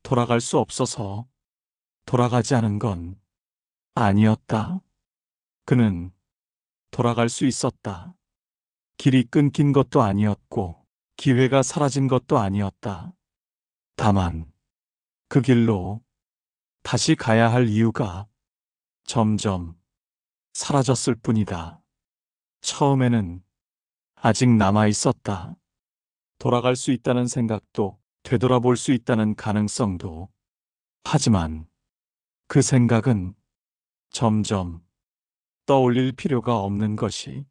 돌아갈 수 없어서 돌아가지 않은 건 아니었다. 그는 돌아갈 수 있었다. 길이 끊긴 것도 아니었고 기회가 사라진 것도 아니었다. 다만 그 길로 다시 가야 할 이유가 점점 사라졌을 뿐이다. 처음에는 아직 남아 있었다. 돌아갈 수 있다는 생각도 되돌아볼 수 있다는 가능성도. 하지만 그 생각은 점점 떠올릴 필요가 없는 것이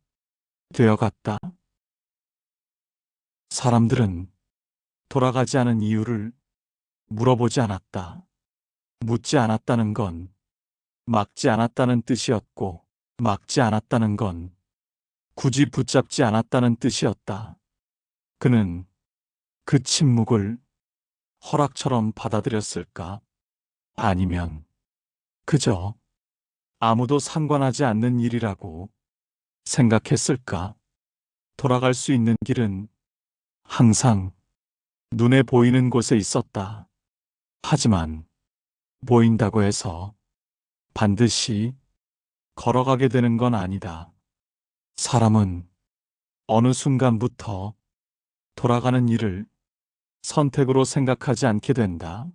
되어갔다. 사람들은 돌아가지 않은 이유를 물어보지 않았다. 묻지 않았다는 건 막지 않았다는 뜻이었고, 막지 않았다는 건 굳이 붙잡지 않았다는 뜻이었다. 그는 그 침묵을 허락처럼 받아들였을까? 아니면 그저 아무도 상관하지 않는 일이라고 생각했을까? 돌아갈 수 있는 길은 항상 눈에 보이는 곳에 있었다. 하지만 보인다고 해서 반드시 걸어가게 되는 건 아니다. 사람은 어느 순간부터 돌아가는 일을 선택으로 생각하지 않게 된다.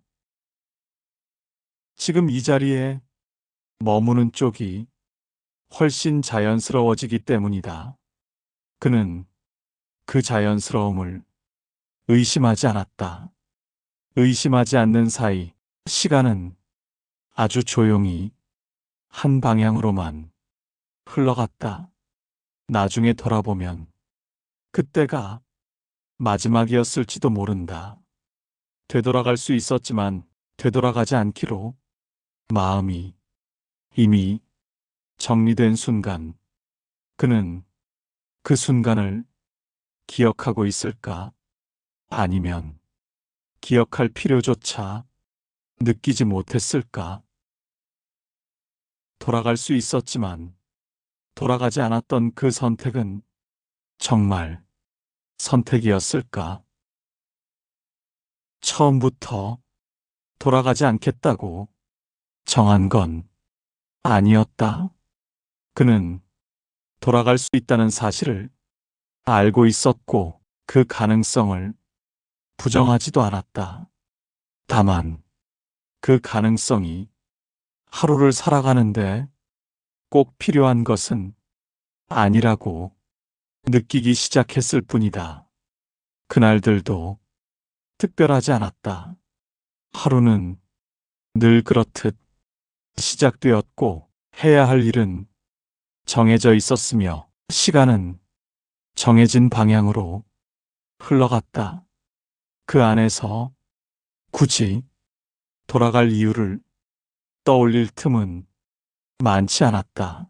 지금 이 자리에 머무는 쪽이 훨씬 자연스러워지기 때문이다. 그는 그 자연스러움을 의심하지 않았다. 의심하지 않는 사이 시간은 아주 조용히 한 방향으로만 흘러갔다. 나중에 돌아보면 그때가 마지막이었을지도 모른다. 되돌아갈 수 있었지만 되돌아가지 않기로 마음이 이미 정리된 순간, 그는 그 순간을 기억하고 있을까? 아니면 기억할 필요조차 느끼지 못했을까? 돌아갈 수 있었지만 돌아가지 않았던 그 선택은 정말 선택이었을까? 처음부터 돌아가지 않겠다고 정한 건 아니었다. 그는 돌아갈 수 있다는 사실을 알고 있었고 그 가능성을 부정하지도 않았다. 다만 그 가능성이 하루를 살아가는데 꼭 필요한 것은 아니라고 느끼기 시작했을 뿐이다. 그날들도 특별하지 않았다. 하루는 늘 그렇듯 시작되었고 해야 할 일은 정해져 있었으며 시간은 정해진 방향으로 흘러갔다. 그 안에서 굳이 돌아갈 이유를 떠올릴 틈은 많지 않았다.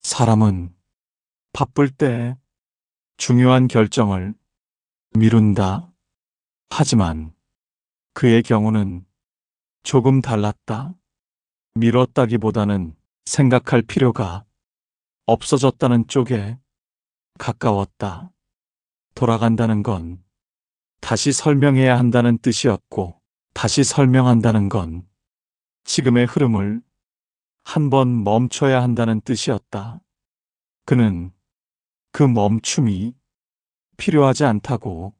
사람은 바쁠 때 중요한 결정을 미룬다. 하지만 그의 경우는 조금 달랐다. 미뤘다기보다는 생각할 필요가 없어졌다는 쪽에 가까웠다. 돌아간다는 건 다시 설명해야 한다는 뜻이었고, 다시 설명한다는 건 지금의 흐름을 한 번 멈춰야 한다는 뜻이었다. 그는 그 멈춤이 필요하지 않다고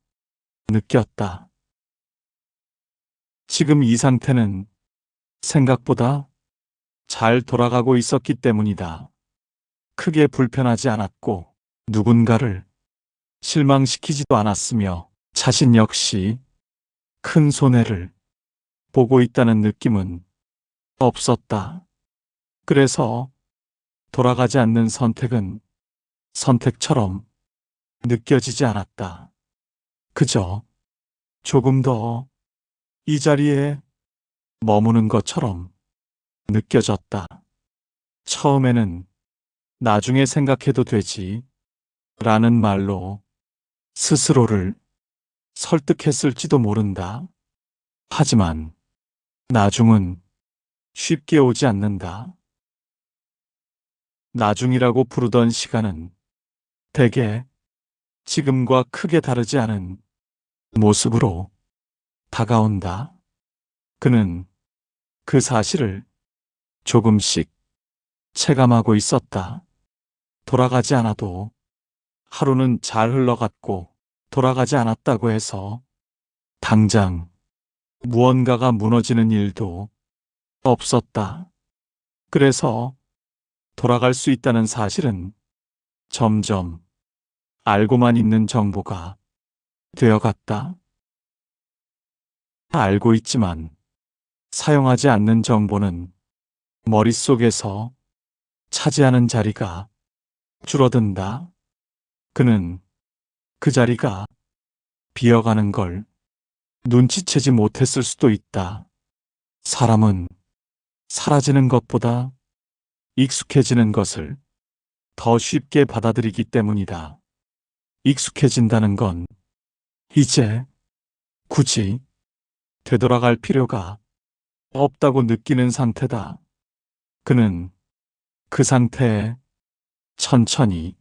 느꼈다. 지금 이 상태는 생각보다 잘 돌아가고 있었기 때문이다. 크게 불편하지 않았고 누군가를 실망시키지도 않았으며 자신 역시 큰 손해를 보고 있다는 느낌은 없었다. 그래서 돌아가지 않는 선택은 선택처럼 느껴지지 않았다. 그저 조금 더 이 자리에 머무는 것처럼 느껴졌다. 처음에는 나중에 생각해도 되지 라는 말로 스스로를 설득했을지도 모른다. 하지만 나중은 쉽게 오지 않는다. 나중이라고 부르던 시간은 대개 지금과 크게 다르지 않은 모습으로 다가온다. 그는 그 사실을 조금씩 체감하고 있었다. 돌아가지 않아도 하루는 잘 흘러갔고 돌아가지 않았다고 해서 당장 무언가가 무너지는 일도 없었다. 그래서 돌아갈 수 있다는 사실은 점점 알고만 있는 정보가 되어갔다. 다 알고 있지만 사용하지 않는 정보는 머릿속에서 차지하는 자리가 줄어든다. 그는 그 자리가 비어가는 걸 눈치채지 못했을 수도 있다. 사람은 사라지는 것보다 익숙해지는 것을 더 쉽게 받아들이기 때문이다. 익숙해진다는 건 이제 굳이 되돌아갈 필요가 없다고 느끼는 상태다. 그는 그 상태에 천천히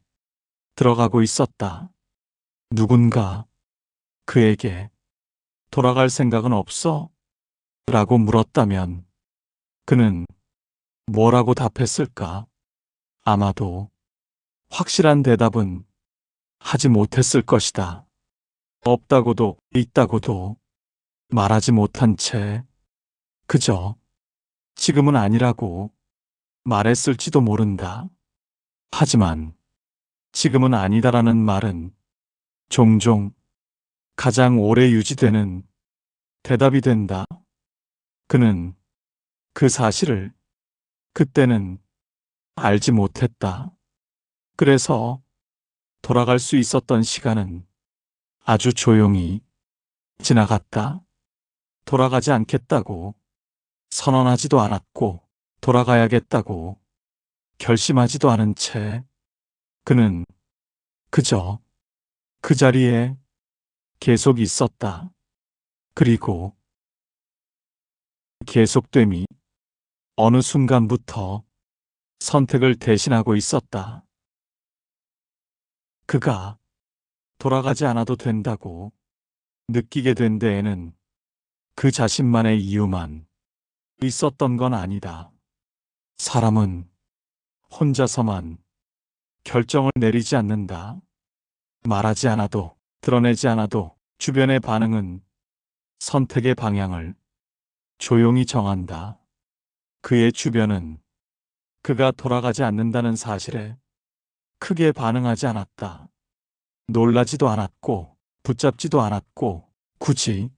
들어가고 있었다. 누군가 그에게 돌아갈 생각은 없어? 라고 물었다면 그는 뭐라고 답했을까? 아마도 확실한 대답은 하지 못했을 것이다. 없다고도 있다고도 말하지 못한 채 그저 지금은 아니라고 말했을지도 모른다. 하지만 지금은 아니다라는 말은 종종 가장 오래 유지되는 대답이 된다. 그는 그 사실을 그때는 알지 못했다. 그래서 돌아갈 수 있었던 시간은 아주 조용히 지나갔다. 돌아가지 않겠다고 선언하지도 않았고 돌아가야겠다고 결심하지도 않은 채 그는 그저 그 자리에 계속 있었다. 그리고 계속됨이 어느 순간부터 선택을 대신하고 있었다. 그가 돌아가지 않아도 된다고 느끼게 된 데에는 그 자신만의 이유만 있었던 건 아니다. 사람은 혼자서만 결정을 내리지 않는다. 말하지 않아도, 드러내지 않아도 주변의 반응은 선택의 방향을 조용히 정한다. 그의 주변은 그가 돌아가지 않는다는 사실에 크게 반응하지 않았다. 놀라지도 않았고, 붙잡지도 않았고, 굳이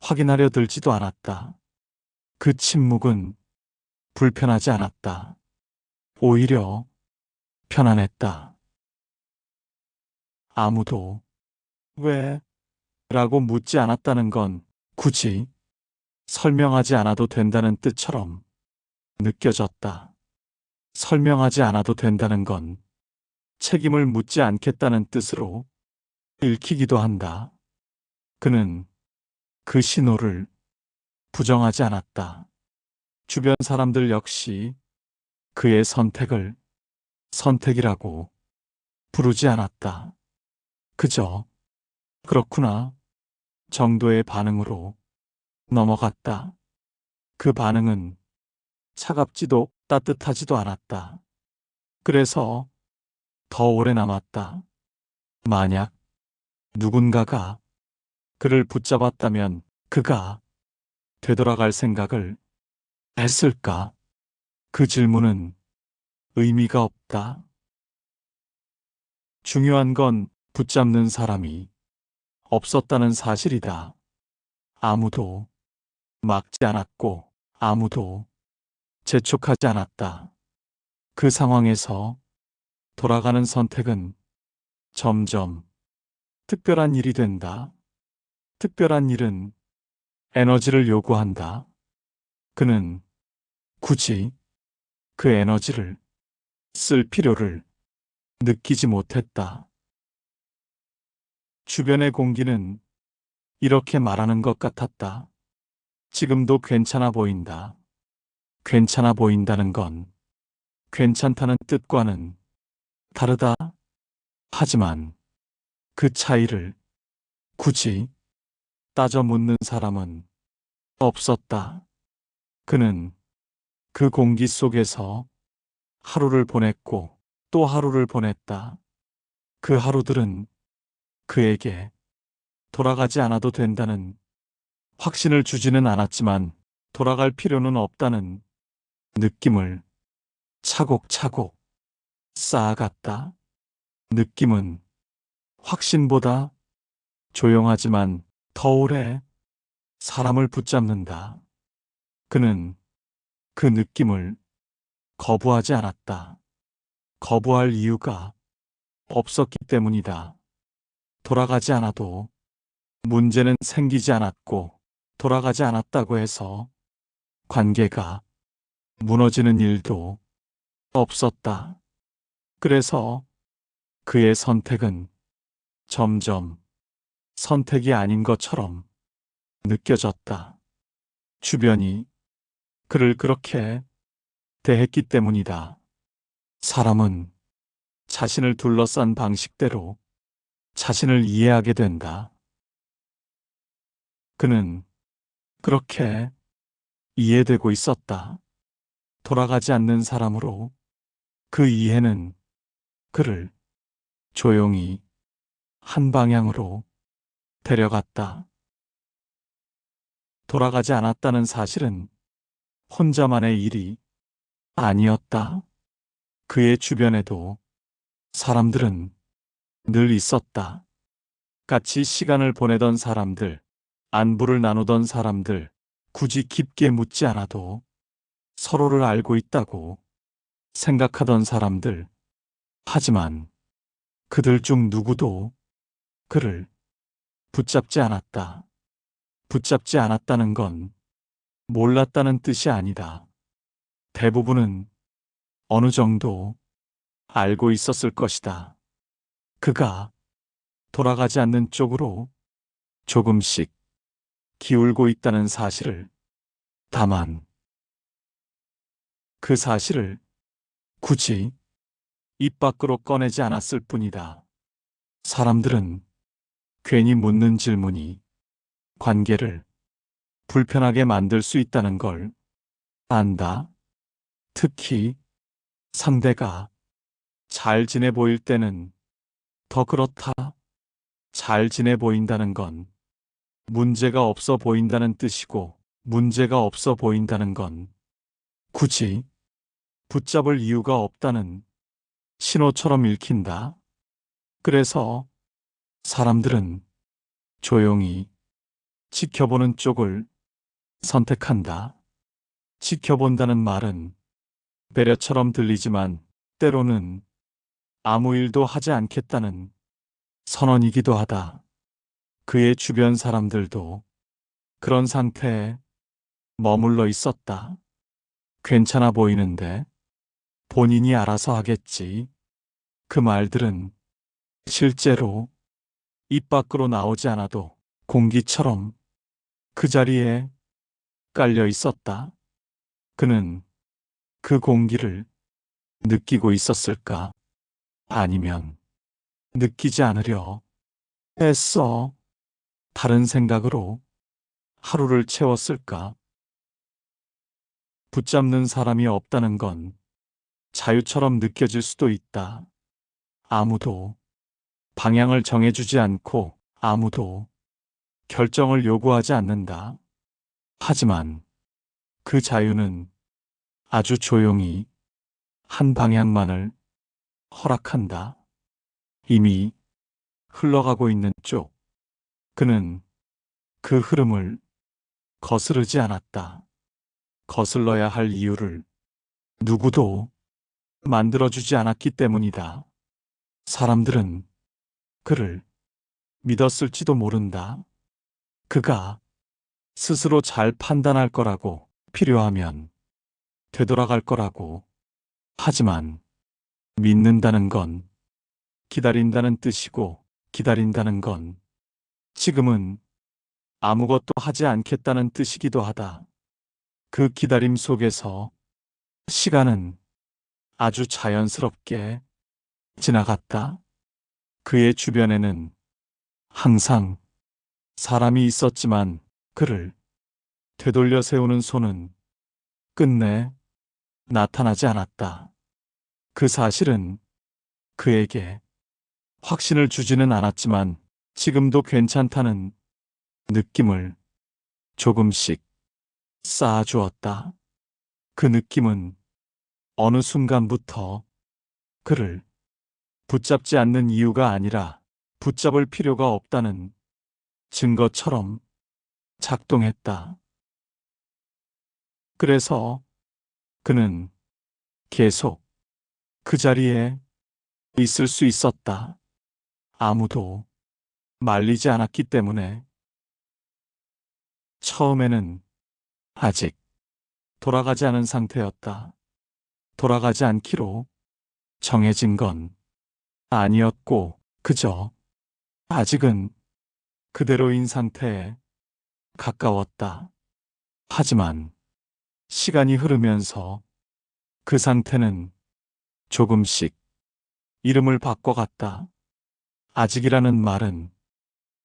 확인하려 들지도 않았다. 그 침묵은 불편하지 않았다. 오히려 편안했다. 아무도 왜? 라고 묻지 않았다는 건 굳이 설명하지 않아도 된다는 뜻처럼 느껴졌다. 설명하지 않아도 된다는 건 책임을 묻지 않겠다는 뜻으로 읽히기도 한다. 그는 그 신호를 부정하지 않았다. 주변 사람들 역시 그의 선택을 선택이라고 부르지 않았다. 그저 그렇구나 정도의 반응으로 넘어갔다. 그 반응은 차갑지도 따뜻하지도 않았다. 그래서 더 오래 남았다. 만약 누군가가 그를 붙잡았다면 그가 되돌아갈 생각을 했을까? 그 질문은 의미가 없다. 중요한 건 붙잡는 사람이 없었다는 사실이다. 아무도 막지 않았고 아무도 재촉하지 않았다. 그 상황에서 돌아가는 선택은 점점 특별한 일이 된다. 특별한 일은 에너지를 요구한다. 그는 굳이 그 에너지를 쓸 필요를 느끼지 못했다. 주변의 공기는 이렇게 말하는 것 같았다. 지금도 괜찮아 보인다. 괜찮아 보인다는 건 괜찮다는 뜻과는 다르다. 하지만 그 차이를 굳이 따져 묻는 사람은 없었다. 그는 그 공기 속에서 하루를 보냈고 또 하루를 보냈다. 그 하루들은 그에게 돌아가지 않아도 된다는 확신을 주지는 않았지만 돌아갈 필요는 없다는 느낌을 차곡차곡 쌓아갔다. 느낌은 확신보다 조용하지만 더 오래 사람을 붙잡는다. 그는 그 느낌을 거부하지 않았다. 거부할 이유가 없었기 때문이다. 돌아가지 않아도 문제는 생기지 않았고 돌아가지 않았다고 해서 관계가 무너지는 일도 없었다. 그래서 그의 선택은 점점 선택이 아닌 것처럼 느껴졌다. 주변이 그를 그렇게 대했기 때문이다. 사람은 자신을 둘러싼 방식대로 자신을 이해하게 된다. 그는 그렇게 이해되고 있었다. 돌아가지 않는 사람으로 그 이해는 그를 조용히 한 방향으로 데려갔다. 돌아가지 않았다는 사실은 혼자만의 일이 아니었다. 그의 주변에도 사람들은 늘 있었다. 같이 시간을 보내던 사람들, 안부를 나누던 사람들, 굳이 깊게 묻지 않아도 서로를 알고 있다고 생각하던 사람들. 하지만 그들 중 누구도 그를 붙잡지 않았다. 붙잡지 않았다는 건 몰랐다는 뜻이 아니다. 대부분은 어느 정도 알고 있었을 것이다. 그가 돌아가지 않는 쪽으로 조금씩 기울고 있다는 사실을. 다만 그 사실을 굳이 입 밖으로 꺼내지 않았을 뿐이다. 사람들은 괜히 묻는 질문이 관계를 불편하게 만들 수 있다는 걸 안다. 특히 상대가 잘 지내 보일 때는 더 그렇다. 잘 지내 보인다는 건 문제가 없어 보인다는 뜻이고, 문제가 없어 보인다는 건 굳이 붙잡을 이유가 없다는 신호처럼 읽힌다. 그래서 사람들은 조용히 지켜보는 쪽을 선택한다. 지켜본다는 말은 배려처럼 들리지만 때로는 아무 일도 하지 않겠다는 선언이기도 하다. 그의 주변 사람들도 그런 상태에 머물러 있었다. 괜찮아 보이는데 본인이 알아서 하겠지. 그 말들은 실제로 입 밖으로 나오지 않아도 공기처럼 그 자리에 깔려 있었다. 그는 그 공기를 느끼고 있었을까? 아니면 느끼지 않으려 애써 다른 생각으로 하루를 채웠을까? 붙잡는 사람이 없다는 건 자유처럼 느껴질 수도 있다. 아무도 방향을 정해주지 않고 아무도 결정을 요구하지 않는다. 하지만 그 자유는 아주 조용히 한 방향만을 허락한다. 이미 흘러가고 있는 쪽. 그는 그 흐름을 거스르지 않았다. 거슬러야 할 이유를 누구도 만들어주지 않았기 때문이다. 사람들은 그를 믿었을지도 모른다. 그가 스스로 잘 판단할 거라고, 필요하면 되돌아갈 거라고. 하지만 믿는다는 건 기다린다는 뜻이고, 기다린다는 건 지금은 아무것도 하지 않겠다는 뜻이기도 하다. 그 기다림 속에서 시간은 아주 자연스럽게 지나갔다. 그의 주변에는 항상 사람이 있었지만 그를 되돌려 세우는 손은 끝내 나타나지 않았다. 그 사실은 그에게 확신을 주지는 않았지만 지금도 괜찮다는 느낌을 조금씩 쌓아주었다. 그 느낌은 어느 순간부터 그를 붙잡지 않는 이유가 아니라 붙잡을 필요가 없다는 증거처럼 작동했다. 그래서 그는 계속 그 자리에 있을 수 있었다. 아무도 말리지 않았기 때문에. 처음에는 아직 돌아가지 않은 상태였다. 돌아가지 않기로 정해진 건 아니었고, 그저 아직은 그대로인 상태에 가까웠다. 하지만 시간이 흐르면서 그 상태는 조금씩 이름을 바꿔갔다. 아직이라는 말은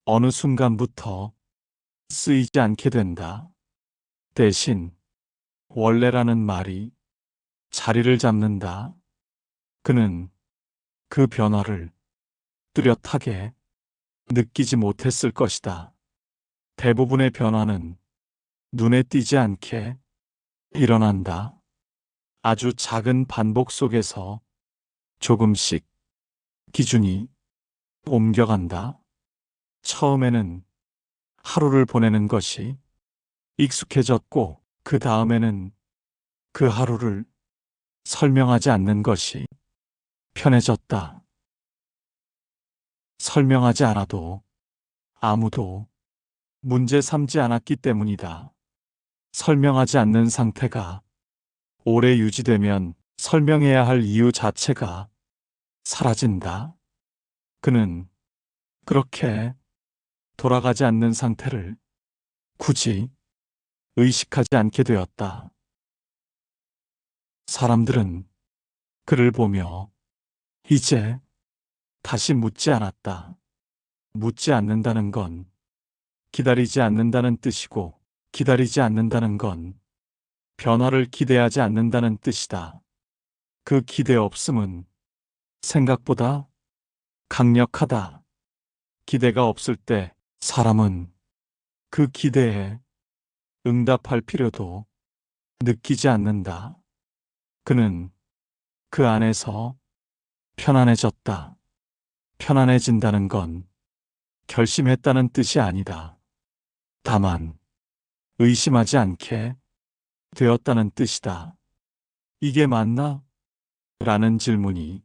어느 순간부터 쓰이지 않게 된다. 대신 원래라는 말이 자리를 잡는다. 그는 그 변화를 뚜렷하게 느끼지 못했을 것이다. 대부분의 변화는 눈에 띄지 않게 일어난다. 아주 작은 반복 속에서 조금씩 기준이 옮겨간다. 처음에는 하루를 보내는 것이 익숙해졌고, 그 다음에는 그 하루를 설명하지 않는 것이 편해졌다. 설명하지 않아도 아무도 문제 삼지 않았기 때문이다. 설명하지 않는 상태가 오래 유지되면 설명해야 할 이유 자체가 사라진다. 그는 그렇게 돌아가지 않는 상태를 굳이 의식하지 않게 되었다. 사람들은 그를 보며 이제 다시 묻지 않았다. 묻지 않는다는 건 기다리지 않는다는 뜻이고, 기다리지 않는다는 건 변화를 기대하지 않는다는 뜻이다. 그 기대 없음은 생각보다 강력하다. 기대가 없을 때 사람은 그 기대에 응답할 필요도 느끼지 않는다. 그는 그 안에서 편안해졌다. 편안해진다는 건 결심했다는 뜻이 아니다. 다만 의심하지 않게 되었다는 뜻이다. 이게 맞나? 라는 질문이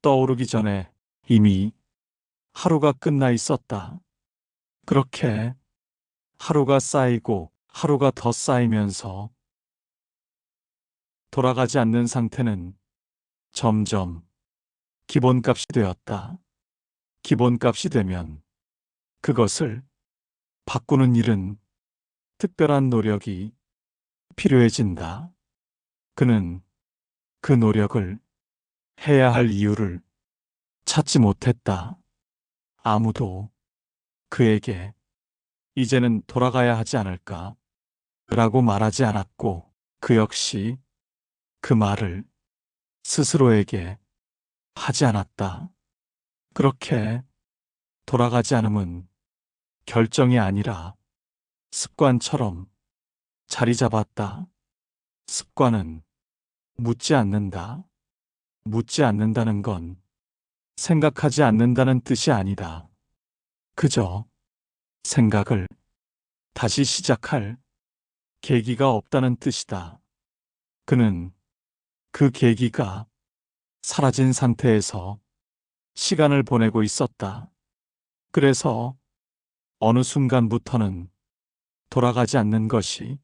떠오르기 전에 이미 하루가 끝나 있었다. 그렇게 하루가 쌓이고 하루가 더 쌓이면서 돌아가지 않는 상태는 점점 기본값이 되었다. 기본값이 되면 그것을 바꾸는 일은 특별한 노력이 필요해진다. 그는 그 노력을 해야 할 이유를 찾지 못했다. 아무도 그에게 이제는 돌아가야 하지 않을까? 라고 말하지 않았고, 그 역시 그 말을 스스로에게 하지 않았다. 그렇게 돌아가지 않음은 결정이 아니라 습관처럼 자리 잡았다. 습관은 묻지 않는다. 묻지 않는다는 건 생각하지 않는다는 뜻이 아니다. 그저 생각을 다시 시작할 계기가 없다는 뜻이다. 그는 그 계기가 사라진 상태에서 시간을 보내고 있었다. 그래서 어느 순간부터는 돌아가지 않는 것이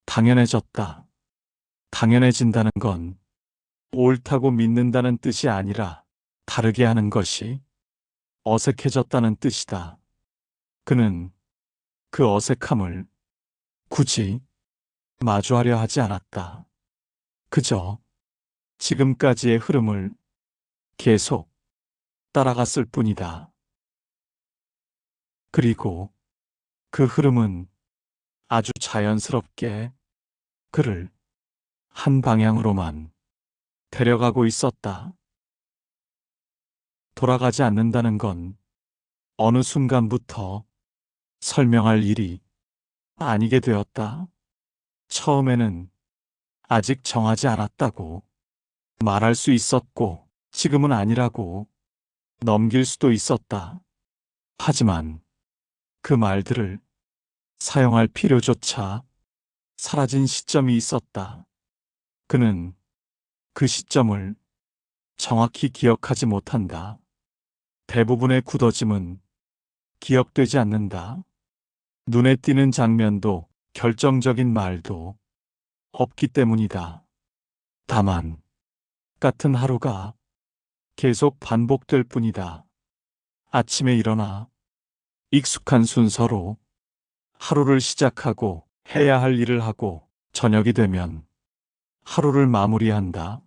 당연해졌다. 당연해진다는 건 옳다고 믿는다는 뜻이 아니라 다르게 하는 것이 어색해졌다는 뜻이다. 그는 그 어색함을 굳이 마주하려 하지 않았다. 그저 지금까지의 흐름을 계속 따라갔을 뿐이다. 그리고 그 흐름은 아주 자연스럽게 그를 한 방향으로만 데려가고 있었다. 돌아가지 않는다는 건 어느 순간부터 설명할 일이 아니게 되었다. 처음에는 아직 정하지 않았다고 말할 수 있었고, 지금은 아니라고 넘길 수도 있었다. 하지만 그 말들을 사용할 필요조차 사라진 시점이 있었다. 그는 그 시점을 정확히 기억하지 못한다. 대부분의 굳어짐은 기억되지 않는다. 눈에 띄는 장면도 결정적인 말도 없기 때문이다. 다만 같은 하루가 계속 반복될 뿐이다. 아침에 일어나 익숙한 순서로 하루를 시작하고 해야 할 일을 하고 저녁이 되면 하루를 마무리한다.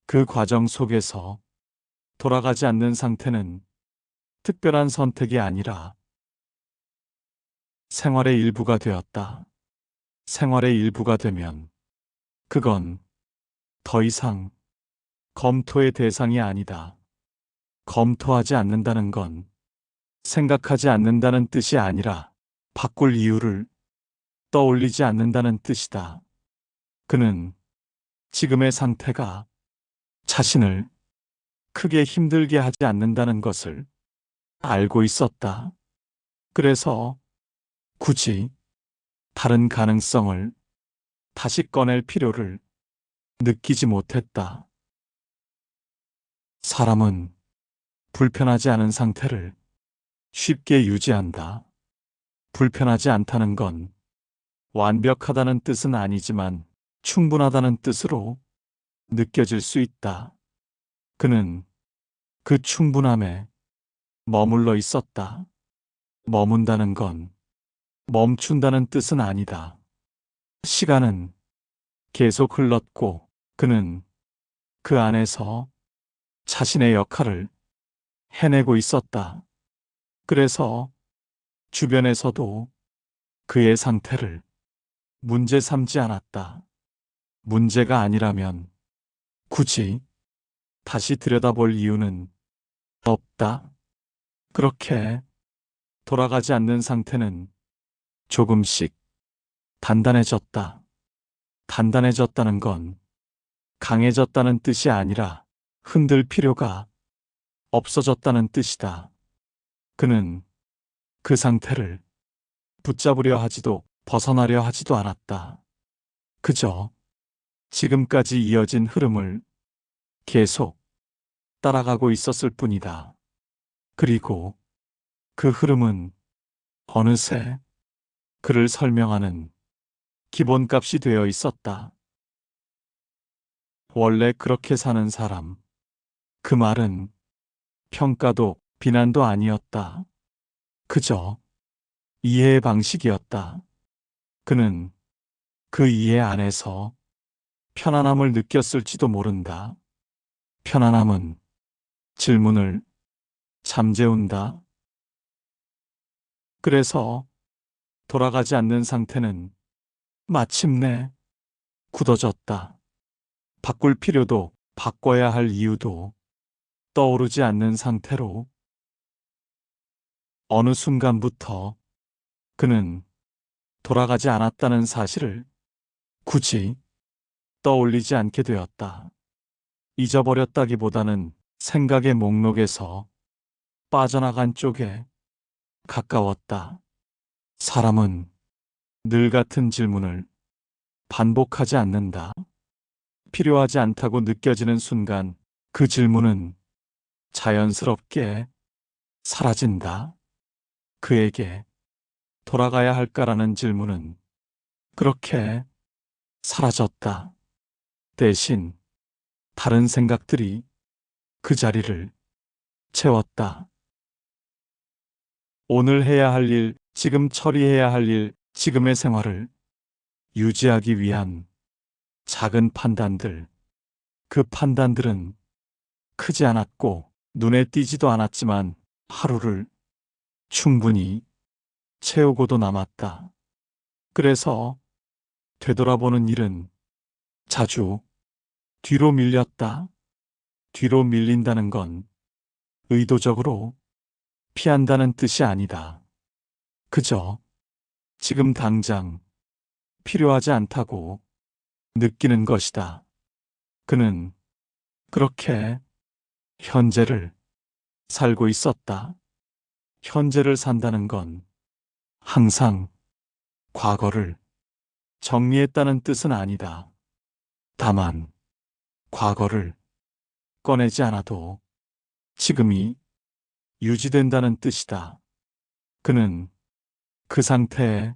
그 과정 속에서 돌아가지 않는 상태는 특별한 선택이 아니라 생활의 일부가 되었다. 생활의 일부가 되면 그건 더 이상 검토의 대상이 아니다. 검토하지 않는다는 건 생각하지 않는다는 뜻이 아니라 바꿀 이유를 떠올리지 않는다는 뜻이다. 그는 지금의 상태가 자신을 크게 힘들게 하지 않는다는 것을 알고 있었다. 그래서 굳이 다른 가능성을 다시 꺼낼 필요를 느끼지 못했다. 사람은 불편하지 않은 상태를 쉽게 유지한다. 불편하지 않다는 건 완벽하다는 뜻은 아니지만 충분하다는 뜻으로 느껴질 수 있다. 그는 그 충분함에 머물러 있었다. 머문다는 건 멈춘다는 뜻은 아니다. 시간은 계속 흘렀고 그는 그 안에서 자신의 역할을 해내고 있었다. 그래서 주변에서도 그의 상태를 문제 삼지 않았다. 문제가 아니라면 굳이 다시 들여다볼 이유는 없다. 그렇게 돌아가지 않는 상태는 조금씩 단단해졌다. 단단해졌다는 건 강해졌다는 뜻이 아니라 흔들 필요가 없어졌다는 뜻이다. 그는 그 상태를 붙잡으려 하지도 벗어나려 하지도 않았다. 그저 지금까지 이어진 흐름을 계속 따라가고 있었을 뿐이다. 그리고 그 흐름은 어느새 그를 설명하는 기본값이 되어 있었다. 원래 그렇게 사는 사람. 그 말은 평가도 비난도 아니었다. 그저 이해의 방식이었다. 그는 그 이해 안에서 편안함을 느꼈을지도 모른다. 편안함은 질문을 잠재운다. 그래서 돌아가지 않는 상태는 마침내 굳어졌다. 바꿀 필요도 바꿔야 할 이유도 떠오르지 않는 상태로 어느 순간부터 그는 돌아가지 않았다는 사실을 굳이 떠올리지 않게 되었다. 잊어버렸다기보다는 생각의 목록에서 빠져나간 쪽에 가까웠다. 사람은 늘 같은 질문을 반복하지 않는다. 필요하지 않다고 느껴지는 순간 그 질문은 자연스럽게 사라진다. 그에게 돌아가야 할까라는 질문은 그렇게 사라졌다. 대신 다른 생각들이 그 자리를 채웠다. 오늘 해야 할 일, 지금 처리해야 할 일, 지금의 생활을 유지하기 위한 작은 판단들. 그 판단들은 크지 않았고 눈에 띄지도 않았지만 하루를 충분히 채우고도 남았다. 그래서 되돌아보는 일은 자주 뒤로 밀렸다. 뒤로 밀린다는 건 의도적으로 피한다는 뜻이 아니다. 그저 지금 당장 필요하지 않다고 느끼는 것이다. 그는 그렇게 현재를 살고 있었다. 현재를 산다는 건 항상 과거를 정리했다는 뜻은 아니다. 다만 과거를 꺼내지 않아도 지금이 유지된다는 뜻이다. 그는 그 상태에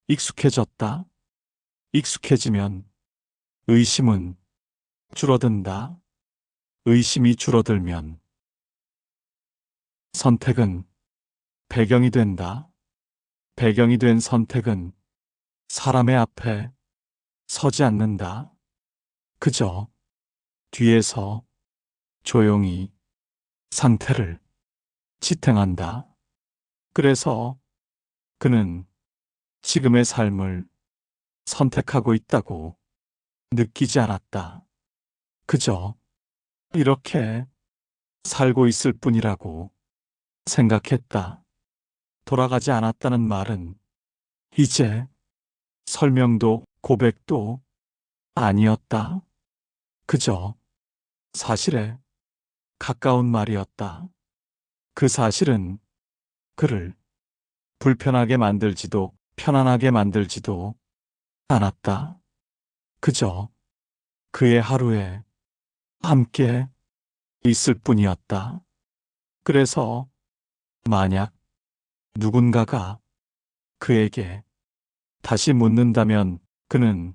익숙해졌다. 익숙해지면 의심은 줄어든다. 의심이 줄어들면 선택은 배경이 된다. 배경이 된 선택은 사람의 앞에 서지 않는다. 그저 뒤에서 조용히 상태를 지탱한다. 그래서 그는 지금의 삶을 선택하고 있다고 느끼지 않았다. 그저 이렇게 살고 있을 뿐이라고 생각했다. 돌아가지 않았다는 말은 이제 설명도 고백도 아니었다. 그저 사실에 가까운 말이었다. 그 사실은 그를 불편하게 만들지도 편안하게 만들지도 않았다. 그저 그의 하루에 함께 있을 뿐이었다. 그래서 만약 누군가가 그에게 다시 묻는다면 그는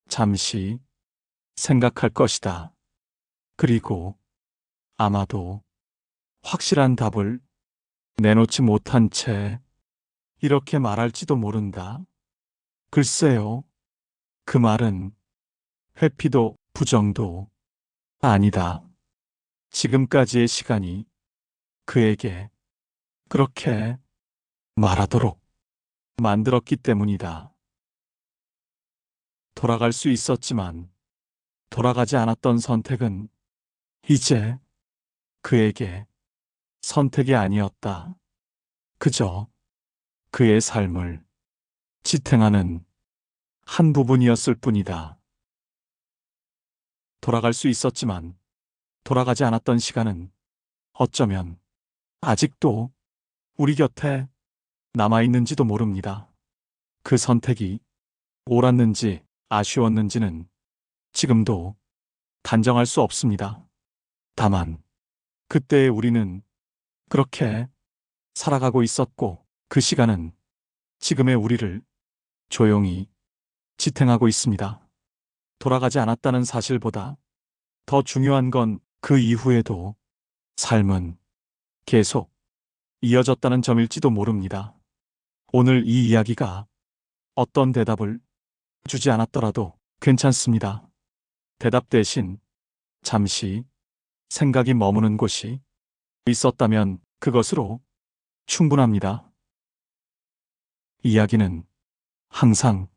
잠시 생각할 것이다. 그리고 아마도 확실한 답을 내놓지 못한 채 이렇게 말할지도 모른다. 글쎄요, 그 말은 회피도 부정도 아니다. 지금까지의 시간이 그에게 그렇게 말하도록 만들었기 때문이다. 돌아갈 수 있었지만 돌아가지 않았던 선택은 이제 그에게 선택이 아니었다. 그저 그의 삶을 지탱하는 한 부분이었을 뿐이다. 돌아갈 수 있었지만 돌아가지 않았던 시간은 어쩌면 아직도 우리 곁에 남아있는지도 모릅니다. 그 선택이 옳았는지 아쉬웠는지는 지금도 단정할 수 없습니다. 다만 그때의 우리는 그렇게 살아가고 있었고 그 시간은 지금의 우리를 조용히 지탱하고 있습니다. 돌아가지 않았다는 사실보다 더 중요한 건 그 이후에도 삶은 계속 이어졌다는 점일지도 모릅니다. 오늘 이 이야기가 어떤 대답을 주지 않았더라도 괜찮습니다. 대답 대신 잠시 생각이 머무는 곳이 있었다면 그것으로 충분합니다. 이야기는 항상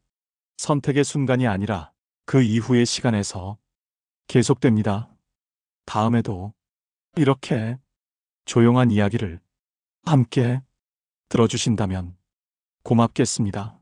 선택의 순간이 아니라 그 이후의 시간에서 계속됩니다. 다음에도 이렇게 조용한 이야기를 함께 들어주신다면 고맙겠습니다.